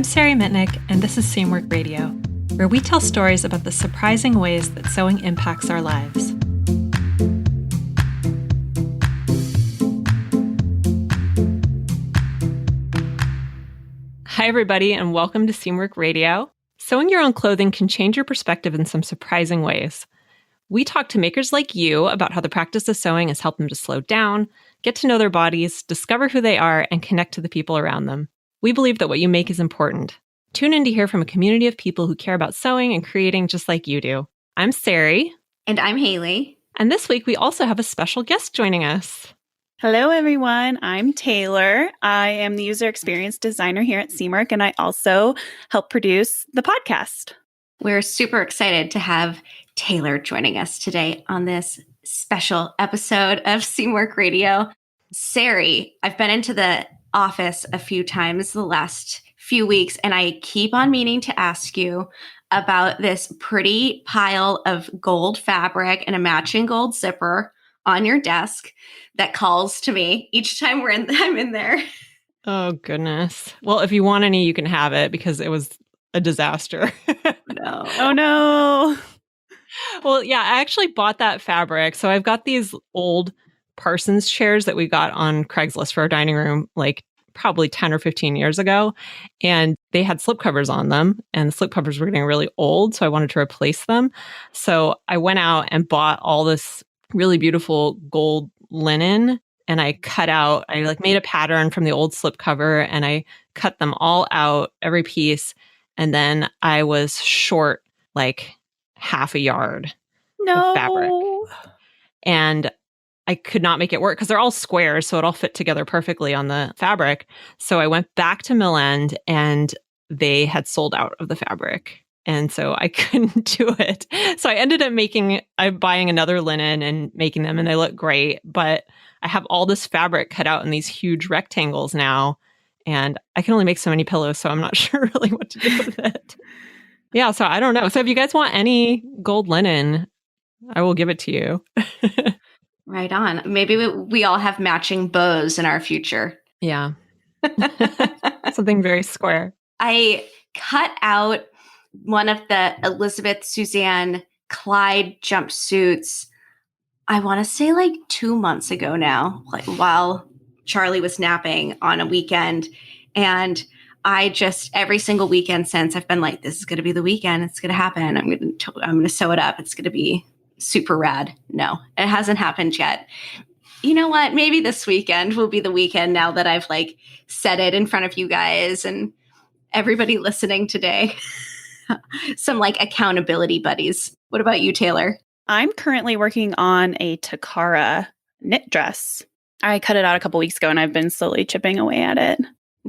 I'm Sari Mitnick, and this is Seamwork Radio, where we tell stories about the surprising ways that sewing impacts our lives. Hi, everybody, and welcome to Seamwork Radio. Sewing your own clothing can change your perspective in some surprising ways. We talk to makers like you about how the practice of sewing has helped them to slow down, get to know their bodies, discover who they are, and connect to the people around them. We believe that what you make is important. Tune in to hear from a community of people who care about sewing and creating just like you do. I'm Sari. And I'm Haley. And this week we also have a special guest joining us. Hello, everyone. I'm Taylor. I am the user experience designer here at Seamwork, and I also help produce the podcast. We're super excited to have Taylor joining us today on this special episode of Seamwork Radio. Sari, I've been into the office a few times the last few weeks, and I keep on meaning to ask you about this pretty pile of gold fabric and a matching gold zipper on your desk that calls to me each time I'm in there. Oh, goodness. Well, if you want any, you can have it because it was a disaster. No. Oh, no. Well, yeah, I actually bought that fabric. So I've got these old Parsons chairs that we got on Craigslist for our dining room, like probably 10 or 15 years ago. And they had slipcovers on them, and the slipcovers were getting really old. So I wanted to replace them. So I went out and bought all this really beautiful gold linen, and I made a pattern from the old slipcover, and I cut them all out, every piece. And then I was short like half a yard of fabric. And I could not make it work because they're all squares, so it all fit together perfectly on the fabric. So I went back to Mill End, and they had sold out of the fabric. And so I couldn't do it. So I ended up buying another linen and making them, and they look great. But I have all this fabric cut out in these huge rectangles now, and I can only make so many pillows, so I'm not sure really what to do with it. Yeah, so I don't know. So if you guys want any gold linen, I will give it to you. Right on. Maybe we all have matching bows in our future. Yeah. Something very square. I cut out one of the Elizabeth Suzanne Clyde jumpsuits, I want to say like 2 months ago now, like while Charlie was napping on a weekend. And I just, every single weekend since, I've been like, this is going to be the weekend. It's going to happen. I'm going to sew it up. It's going to be super rad. No, it hasn't happened yet. You know what? Maybe this weekend will be the weekend now that I've like said it in front of you guys and everybody listening today. Some like accountability buddies. What about you, Taylor? I'm currently working on a Takara knit dress. I cut it out a couple weeks ago, and I've been slowly chipping away at it.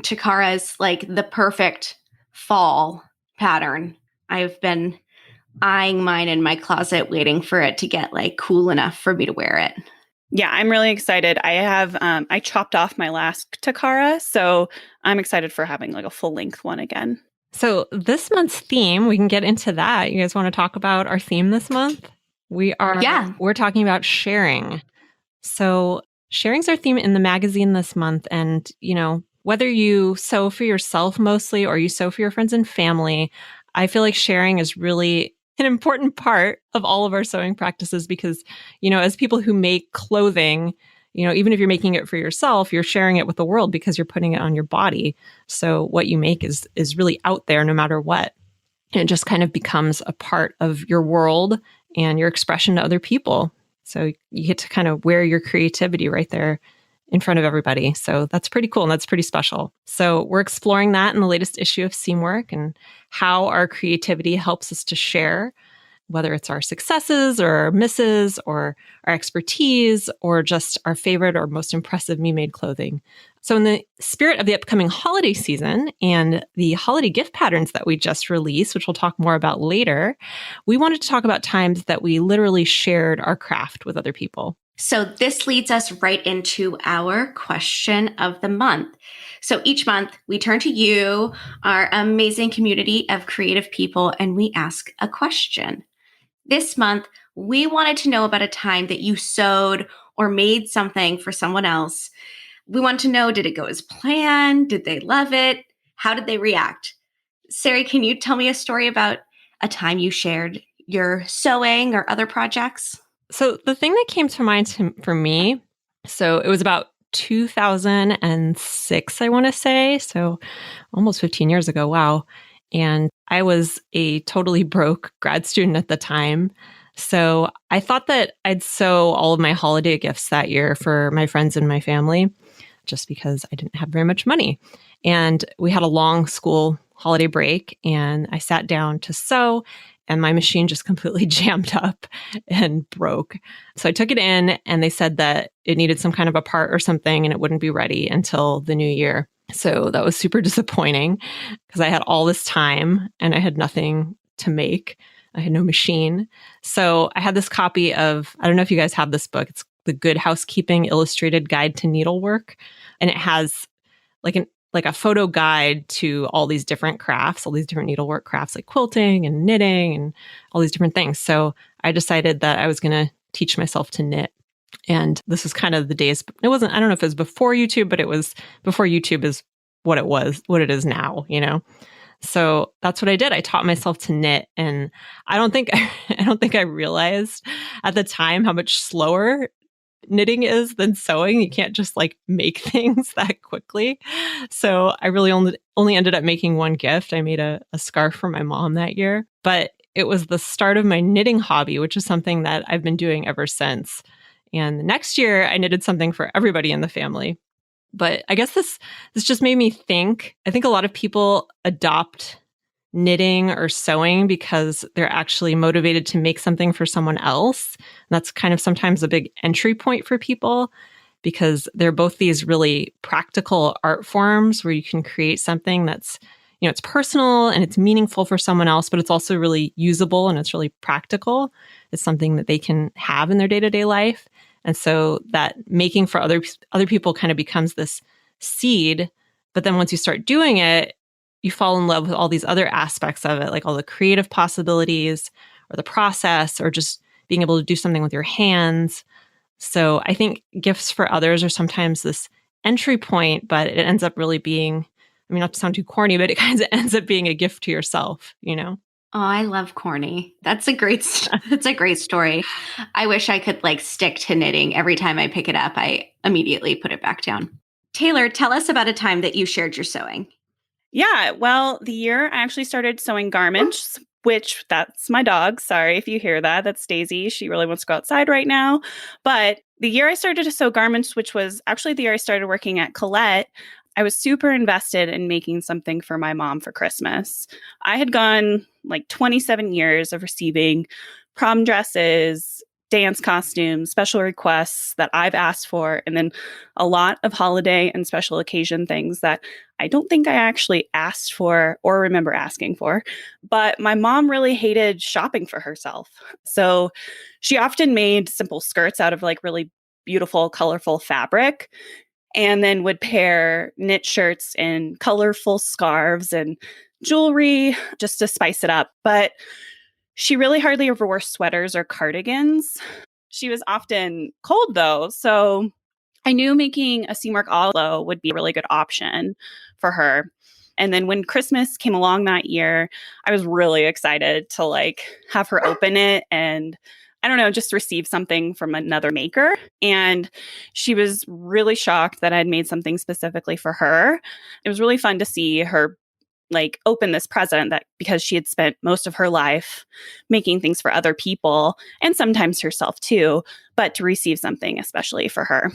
Takara is like the perfect fall pattern. I've been eyeing mine in my closet, waiting for it to get like cool enough for me to wear it. Yeah, I'm really excited. I chopped off my last Takara, so I'm excited for having like a full length one again. So this month's theme, we can get into that. You guys want to talk about our theme this month? We're talking about sharing. So sharing's our theme in the magazine this month. And, you know, whether you sew for yourself mostly or you sew for your friends and family, I feel like sharing is really an important part of all of our sewing practices because, you know, as people who make clothing, you know, even if you're making it for yourself, you're sharing it with the world because you're putting it on your body. So what you make is really out there no matter what. And it just kind of becomes a part of your world and your expression to other people. So you get to kind of wear your creativity right there in front of everybody. So that's pretty cool and that's pretty special. So we're exploring that in the latest issue of Seamwork and how our creativity helps us to share, whether it's our successes or our misses or our expertise or just our favorite or most impressive me-made clothing. So in the spirit of the upcoming holiday season and the holiday gift patterns that we just released, which we'll talk more about later, we wanted to talk about times that we literally shared our craft with other people. So this leads us right into our question of the month. So each month we turn to you, our amazing community of creative people, and we ask a question. This month, we wanted to know about a time that you sewed or made something for someone else. We want to know, did it go as planned? Did they love it? How did they react? Sari, can you tell me a story about a time you shared your sewing or other projects? So the thing that came to mind for me, so it was about 2006, I want to say. So almost 15 years ago. Wow. And I was a totally broke grad student at the time. So I thought that I'd sew all of my holiday gifts that year for my friends and my family, just because I didn't have very much money. And we had a long school holiday break, and I sat down to sew, and my machine just completely jammed up and broke. So I took it in, and they said that it needed some kind of a part or something, and it wouldn't be ready until the new year. So that was super disappointing because I had all this time and I had nothing to make. I had no machine. So I had this copy of, I don't know if you guys have this book. It's The Good Housekeeping Illustrated Guide to Needlework. And it has like a photo guide to all these different crafts, all these different needlework crafts, like quilting and knitting and all these different things. So I decided that I was going to teach myself to knit. And this was kind of the days, it wasn't, I don't know if it was before YouTube, but it was before YouTube is what it is now, you know? So that's what I did. I taught myself to knit. And I don't think I realized at the time how much slower knitting is than sewing. You can't just like make things that quickly. So I really only ended up making one gift. I made a scarf for my mom that year, but it was the start of my knitting hobby, which is something that I've been doing ever since. And the next year I knitted something for everybody in the family. But I guess this just made me think. I think a lot of people adopt knitting or sewing because they're actually motivated to make something for someone else. And that's kind of sometimes a big entry point for people because they're both these really practical art forms where you can create something that's, you know, it's personal and it's meaningful for someone else, but it's also really usable and it's really practical. It's something that they can have in their day-to-day life. And so that making for other people kind of becomes this seed. But then once you start doing it, you fall in love with all these other aspects of it, like all the creative possibilities or the process or just being able to do something with your hands. So I think gifts for others are sometimes this entry point, but it ends up really being, I mean, not to sound too corny, but it kind of ends up being a gift to yourself, you know? Oh, I love corny. That's a great story. I wish I could like stick to knitting. Every time I pick it up, I immediately put it back down. Taylor, tell us about a time that you shared your sewing. Yeah, well, the year I actually started sewing garments, which that's my dog. Sorry if you hear that. That's Daisy. She really wants to go outside right now. But the year I started to sew garments, which was actually the year I started working at Colette, I was super invested in making something for my mom for Christmas. I had gone like 27 years of receiving prom dresses, dance costumes, special requests that I've asked for, and then a lot of holiday and special occasion things that I don't think I actually asked for or remember asking for. But my mom really hated shopping for herself. So she often made simple skirts out of like really beautiful, colorful fabric, and then would pair knit shirts and colorful scarves and jewelry just to spice it up. But she really hardly ever wore sweaters or cardigans. She was often cold though, so I knew making a Seamwork Alo would be a really good option for her. And then when Christmas came along that year, I was really excited to like have her open it and I don't know, just receive something from another maker. And she was really shocked that I'd made something specifically for her. It was really fun to see her like open this present that because she had spent most of her life making things for other people and sometimes herself too, but to receive something especially for her.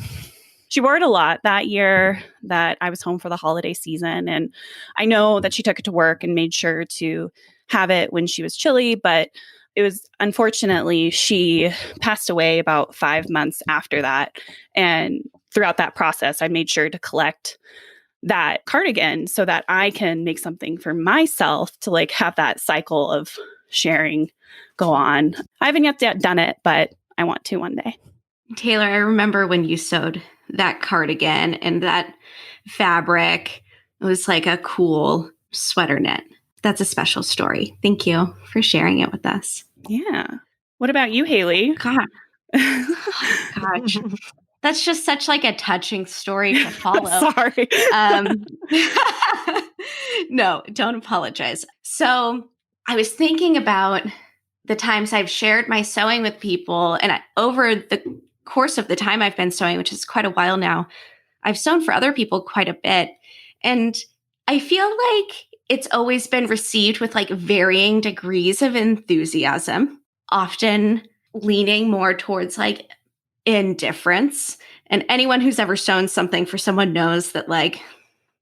She wore it a lot that year that I was home for the holiday season. And I know that she took it to work and made sure to have it when she was chilly, but it was unfortunately, she passed away about 5 months after that. And throughout that process, I made sure to collect that cardigan so that I can make something for myself to like have that cycle of sharing go on. I haven't yet done it, but I want to one day. Taylor, I remember when you sewed that cardigan and that fabric. It was like a cool sweater knit. That's a special story. Thank you for sharing it with us. Yeah. What about you, Haley? God. Gosh. That's just such like a touching story to follow. Sorry. No, don't apologize. So I was thinking about the times I've shared my sewing with people, and over the course of the time I've been sewing, which is quite a while now, I've sewn for other people quite a bit. And I feel like it's always been received with like varying degrees of enthusiasm, often leaning more towards like indifference. And anyone who's ever sewn something for someone knows that like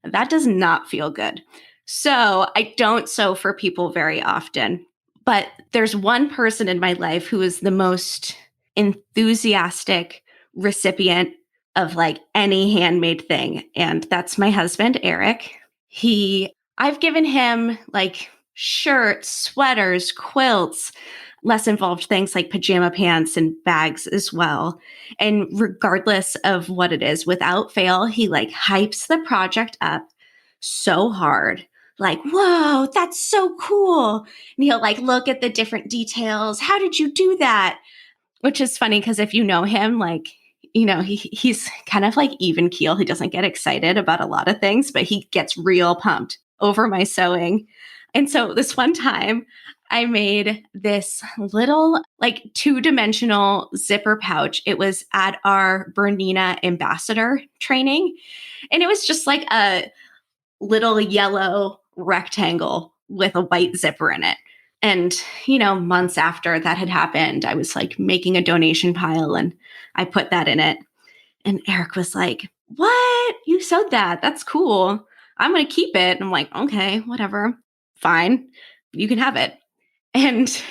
that does not feel good. So I don't sew for people very often. But there's one person in my life who is the most enthusiastic recipient of like any handmade thing. And that's my husband, Eric. I've given him like shirts, sweaters, quilts, less involved things like pajama pants and bags as well. And regardless of what it is, without fail, he like hypes the project up so hard. Like, whoa, that's so cool. And he'll like look at the different details. How did you do that? Which is funny because if you know him, like, you know, he's kind of like even keel. He doesn't get excited about a lot of things, but he gets real pumped over my sewing. And so this one time I made this little like 2-dimensional zipper pouch. It was at our Bernina ambassador training. And it was just like a little yellow rectangle with a white zipper in it. And, you know, months after that had happened, I was like making a donation pile and I put that in it. And Eric was like, "What? You sewed that? That's cool. I'm going to keep it." And I'm like, "Okay, whatever. Fine. You can have it." And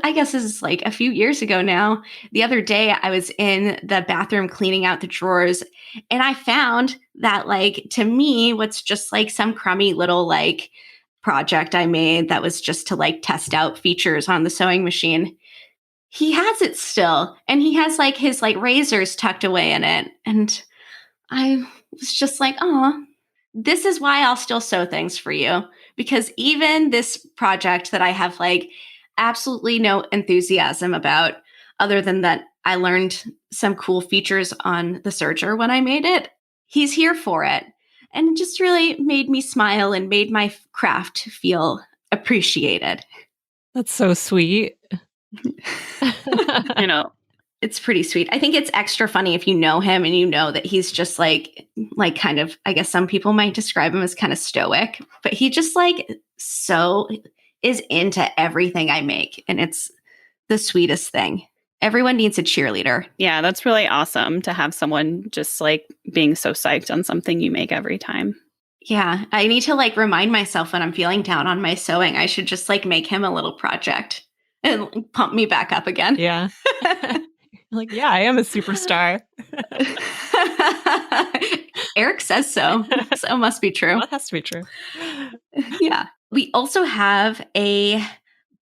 I guess this is like a few years ago now. The other day I was in the bathroom cleaning out the drawers and I found that like to me, what's just like some crummy little like project I made that was just to like test out features on the sewing machine. He has it still and he has like his like razors tucked away in it. And I was just like, "Oh, this is why I'll still sew things for you." Because even this project that I have like absolutely no enthusiasm about, other than that I learned some cool features on the serger when I made it, he's here for it. And it just really made me smile and made my craft feel appreciated. That's so sweet. You know, it's pretty sweet. I think it's extra funny if you know him and you know that he's just like kind of, I guess some people might describe him as kind of stoic, but he just like so is into everything I make. And it's the sweetest thing. Everyone needs a cheerleader. Yeah, that's really awesome to have someone just like being so psyched on something you make every time. Yeah, I need to like remind myself when I'm feeling down on my sewing, I should just like make him a little project and pump me back up again. Yeah. Like, yeah, I am a superstar. Eric says so. So it must be true. Well, it has to be true. Yeah. We also have a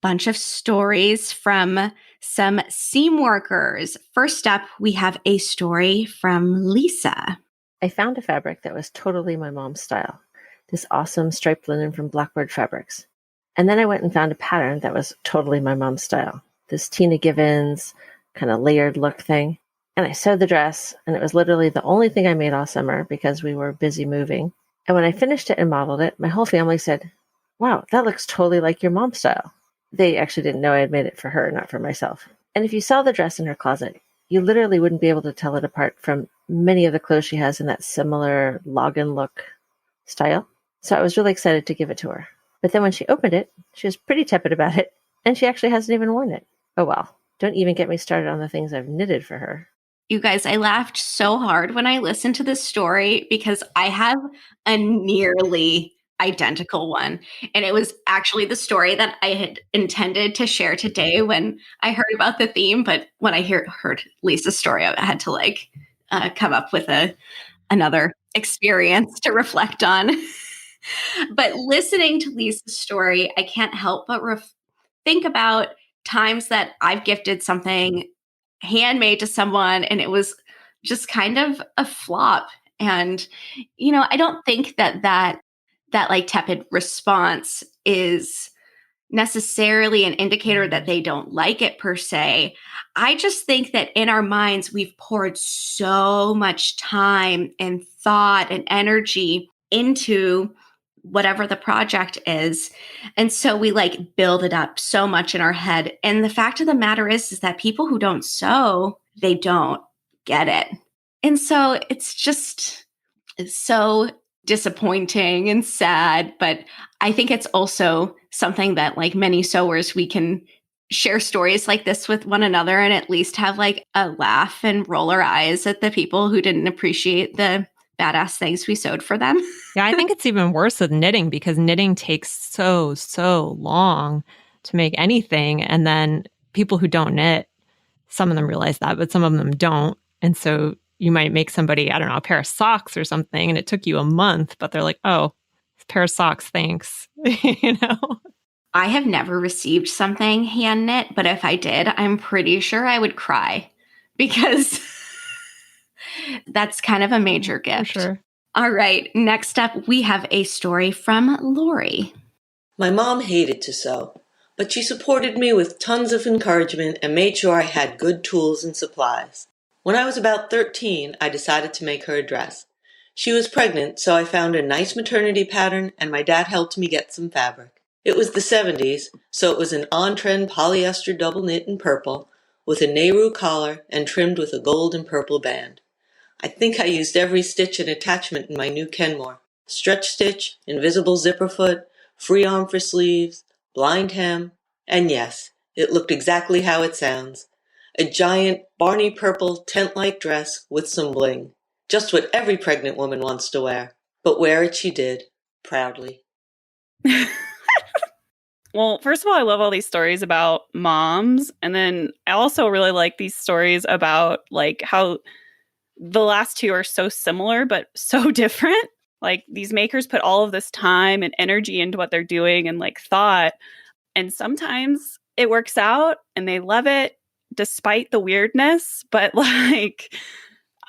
bunch of stories from some seam workers. First up, we have a story from Lisa. I found a fabric that was totally my mom's style, this awesome striped linen from Blackbird Fabrics. And then I went and found a pattern that was totally my mom's style, this Tina Givens kind of layered look thing. And I sewed the dress, and it was literally the only thing I made all summer because we were busy moving. And when I finished it and modeled it, my whole family said, "Wow, that looks totally like your mom's style." They actually didn't know I had made it for her, not for myself. And if you saw the dress in her closet, you literally wouldn't be able to tell it apart from many of the clothes she has in that similar login look style. So I was really excited to give it to her. But then when she opened it, she was pretty tepid about it, and she actually hasn't even worn it. Oh well, don't even get me started on the things I've knitted for her. You guys, I laughed so hard when I listened to this story because I have a nearly identical one. And it was actually the story that I had intended to share today when I heard about the theme. But when I heard Lisa's story, I had to like come up with another experience to reflect on. But listening to Lisa's story, I can't help but think about times that I've gifted something handmade to someone and it was just kind of a flop. And, you know, I don't think that like tepid response is necessarily an indicator that they don't like it per se. I just think that in our minds, we've poured so much time and thought and energy into whatever the project is. And so we like build it up so much in our head. And the fact of the matter is that people who don't sew, they don't get it. And so it's so disappointing and sad. But I think it's also something that like many sewers, we can share stories like this with one another and at least have like a laugh and roll our eyes at the people who didn't appreciate the badass things we sewed for them. Yeah, I think it's even worse with knitting because knitting takes so long to make anything. And then people who don't knit, some of them realize that, but some of them don't. And so you might make somebody, I don't know, a pair of socks or something, and it took you a month, but they're like, oh, a pair of socks, thanks. You know? I have never received something hand knit, but if I did, I'm pretty sure I would cry because that's kind of a major gift. For sure. All right. Next up, we have a story from Lori. My mom hated to sew, but she supported me with tons of encouragement and made sure I had good tools and supplies. When I was about 13, I decided to make her a dress. She was pregnant, so I found a nice maternity pattern and my dad helped me get some fabric. It was the 70s, so it was an on-trend polyester double knit in purple with a Nehru collar and trimmed with a gold and purple band. I think I used every stitch and attachment in my new Kenmore. Stretch stitch, invisible zipper foot, free arm for sleeves, blind hem, and yes, it looked exactly how it sounds. A giant, Barney purple, tent-like dress with some bling. Just what every pregnant woman wants to wear. But wear it she did, proudly. Well, first of all, I love all these stories about moms. And then I also really like these stories about like how the last two are so similar, but so different. Like these makers put all of this time and energy into what they're doing and like thought. And sometimes it works out and they love it despite the weirdness. But like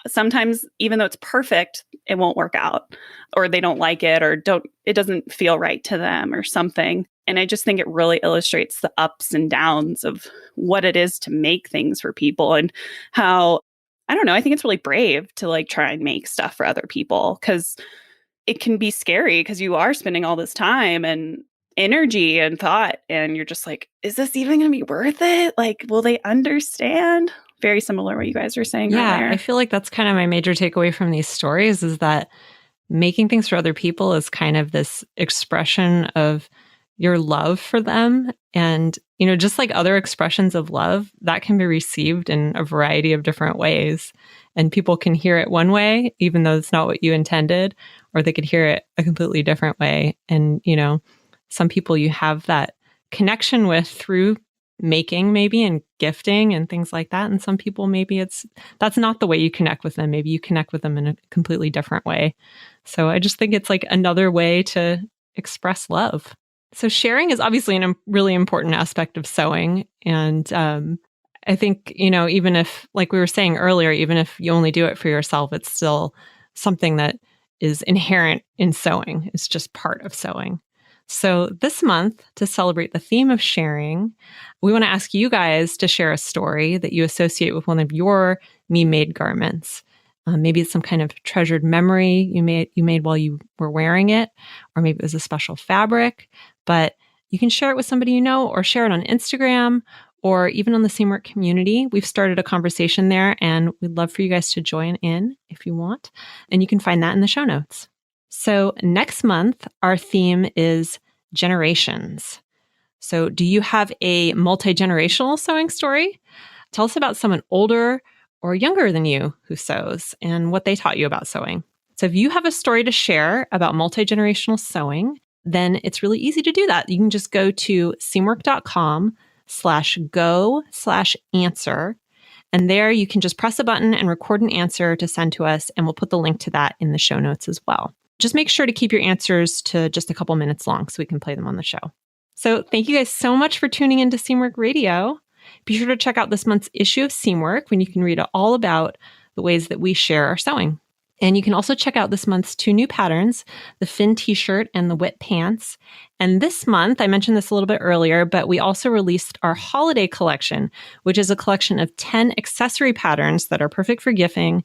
sometimes, even though it's perfect, it won't work out or they don't like it or it doesn't feel right to them or something. And I just think it really illustrates the ups and downs of what it is to make things for people and how, I don't know, I think it's really brave to like try and make stuff for other people because it can be scary because you are spending all this time and energy and thought and you're just like, is this even going to be worth it? Like, will they understand? Very similar to what you guys were saying earlier. I feel like that's kind of my major takeaway from these stories is that making things for other people is kind of this expression of your love for them. And, you know, just like other expressions of love, that can be received in a variety of different ways. And people can hear it one way, even though it's not what you intended, or they could hear it a completely different way. And, you know, some people you have that connection with through making maybe and gifting and things like that. And some people, maybe that's not the way you connect with them. Maybe you connect with them in a completely different way. So I just think it's like another way to express love. So sharing is obviously a really important aspect of sewing. And I think, you know, even if, like we were saying earlier, even if you only do it for yourself, it's still something that is inherent in sewing. It's just part of sewing. So this month, to celebrate the theme of sharing, we want to ask you guys to share a story that you associate with one of your me-made garments. Maybe it's some kind of treasured memory you made while you were wearing it, or maybe it was a special fabric. But you can share it with somebody you know, or share it on Instagram, or even on the Seamwork community. We've started a conversation there, and we'd love for you guys to join in if you want. And you can find that in the show notes. So next month, our theme is generations. So do you have a multi-generational sewing story? Tell us about someone older or younger than you who sews and what they taught you about sewing. So if you have a story to share about multi-generational sewing, then it's really easy to do that. You can just go to seamwork.com/go/answer. And there you can just press a button and record an answer to send to us. And we'll put the link to that in the show notes as well. Just make sure to keep your answers to just a couple minutes long so we can play them on the show. So thank you guys so much for tuning into Seamwork Radio. Be sure to check out this month's issue of Seamwork when you can read all about the ways that we share our sewing. And you can also check out this month's 2 new patterns, the Fin t-shirt and the Wit pants. And this month, I mentioned this a little bit earlier, but we also released our holiday collection, which is a collection of 10 accessory patterns that are perfect for gifting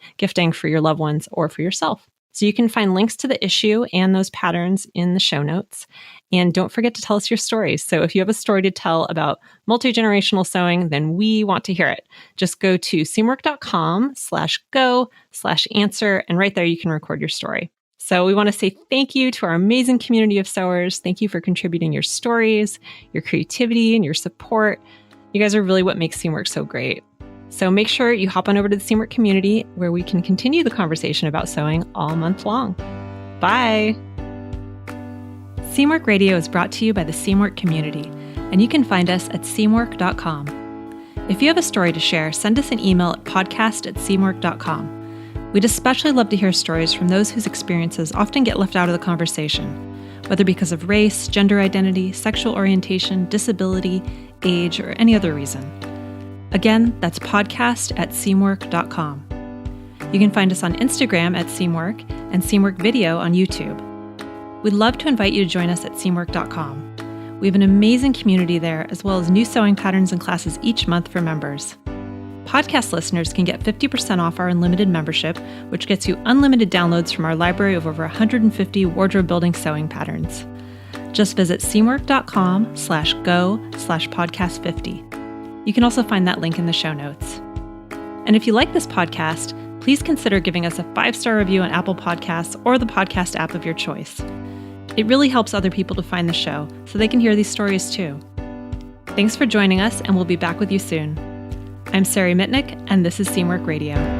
for your loved ones or for yourself. So you can find links to the issue and those patterns in the show notes. And don't forget to tell us your stories. So if you have a story to tell about multi-generational sewing, then we want to hear it. Just go to seamwork.com/go/answer, and right there you can record your story. So we want to say thank you to our amazing community of sewers. Thank you for contributing your stories, your creativity, and your support. You guys are really what makes Seamwork so great. So make sure you hop on over to the Seamwork community where we can continue the conversation about sewing all month long. Bye! Seamwork Radio is brought to you by the Seamwork community, and you can find us at seamwork.com. If you have a story to share, send us an email at podcast@seamwork.com. We'd especially love to hear stories from those whose experiences often get left out of the conversation, whether because of race, gender identity, sexual orientation, disability, age, or any other reason. Again, that's podcast@seamwork.com. You can find us on Instagram at Seamwork and Seamwork Video on YouTube. We'd love to invite you to join us at seamwork.com. We have an amazing community there, as well as new sewing patterns and classes each month for members. Podcast listeners can get 50% off our unlimited membership, which gets you unlimited downloads from our library of over 150 wardrobe-building sewing patterns. Just visit seamwork.com/go/podcast50. You can also find that link in the show notes. And if you like this podcast, please consider giving us a 5-star review on Apple Podcasts or the podcast app of your choice. It really helps other people to find the show so they can hear these stories too. Thanks for joining us, and we'll be back with you soon. I'm Sari Mitnick, and this is Seamwork Radio.